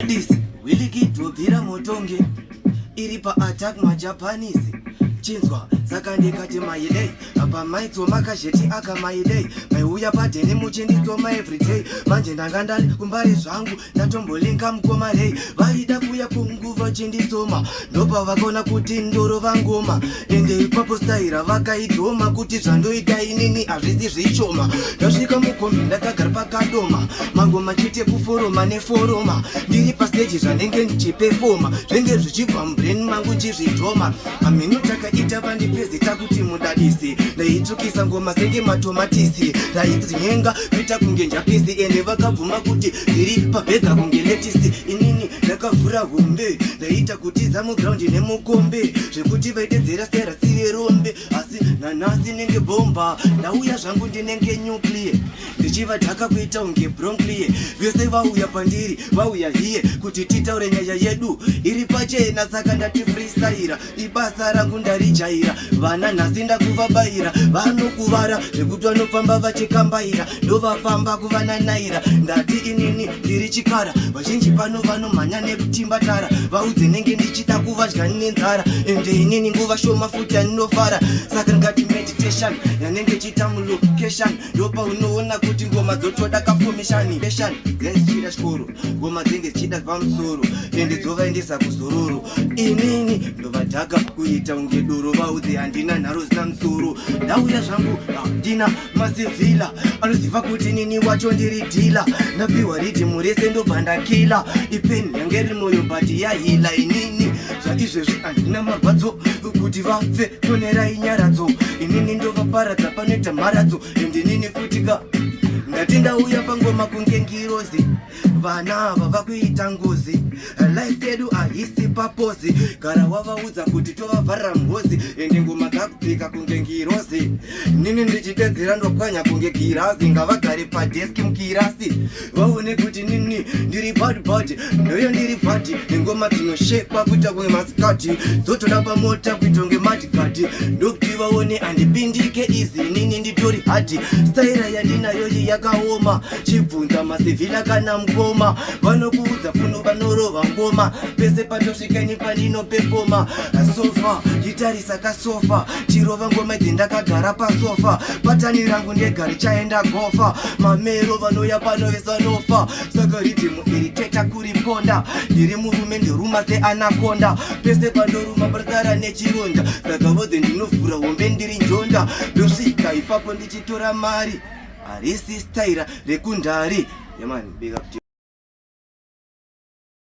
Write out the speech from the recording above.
This Willie kidobhira motonge iri pa-attack majapanese chinzwa saka ndikati mailei apa maitsoma kazheti aka mailei maiuya padheni muchinditsoma everyday manje ndanga ndari kumbari zvangu ndatombolinga mukoma rei vaida kuya kunguva chinditsoma ndopa vakaona kuti ndoro vangoma ende ipapo staira vakaidhoma kuti zvandoita inini hazvisi zvichoma ndasvika mukombi ndakagara pakadoma mangoma chete kuforoma neforoma ndiri pasteji zvanenge ndichipefoma zvenge zvichibva mubrain mangu chizvidhoma amhino takaita vandipezita kuti mudadisi ndaitsukisa ngoma senge matomatisi ndaidzinyenga kuita kunge njapisi ende vakabvuma kuti dziri pabhedha kunge letisi inini ndakavhura hombe ndaita kuti zamugraundi nemukombe zvekuti vaitedzera stera siri rombe asi nanhasi nenge bomba ndauya zvangu ndinenge nuclear ndichivadhaka kuita unge bronclie vese vauya pandiri vauya hiye kuti titaure nyaya yedu iri pachena saka ndati freestyle ibasa rangu ndarijaira vana nhasi ndakuvabayira vanokuvara zvekuti vanofamba vachikambaira ndovafamba kuvananaira ndati inini ndiri chikara vazhinji pano vanomhanya nekutimbatara vaudze nenge ndichida kuvadya nenzara ende inini nguva shoma futi aninofara saka ngati meditation yanenge chita mulocation ndopa unoona kuti ngoma dzotoda kafomishani eshani dzenzichida chikoro ngoma dzenge dzichida pamusoro ende dzovaendesa kuzororo inini ndovadhaka kuita unge doro vaudze handina nharo zina musoro ndauya zvangu handina masevhila anoziva kuti nini wacho ndiri dhila ndapiwa ridhimu rese ndobva ndakila ipeni yange riri moyo bhati yahila inini zvaizvezvi handina marwadzo kuti vafe tonerai nyaradzo inini ndovaparadza panoita mharadzo ende nini futika ndati ndauya pangoma kunge ngirozi vana ava vakuita ngozi life yedu haisi papozi gara wavaudza kuti tovavharira mhozi ende ngoma dzakupfika kunge ngirozi nini ndichitedzera ndopwanya kunge girazi ngavagare padeski mukirasi vaone kuti nini ndiri badbad ndoyo ndiri bhadi nengoma dzinoshekwa kuita kunge masikati dzotoda pamota kuita kunge madhigadi ndokuti vaone handipindike izi nini nditori hadhi staira yandinayoyi yakaoma chibvunza masevhila kana mukoma vanokuudza kuno vanorova ngoma pese pandosvikani pandinopefoma sofa gitarisa kasofa chirova ngoma idzi ndakagara pasofa patani rangu ndegari chaenda gofa mamero vanoya pano vesanofa saka ridhimu iri teta kuriponda ndiri murume ndiruma seanakonda pese pandoruma patsara nechironda saka vodze ndinovhura hombe ndiri njonda ndosvika ipapo ndichitora mari harisi staira rekundari yemani big up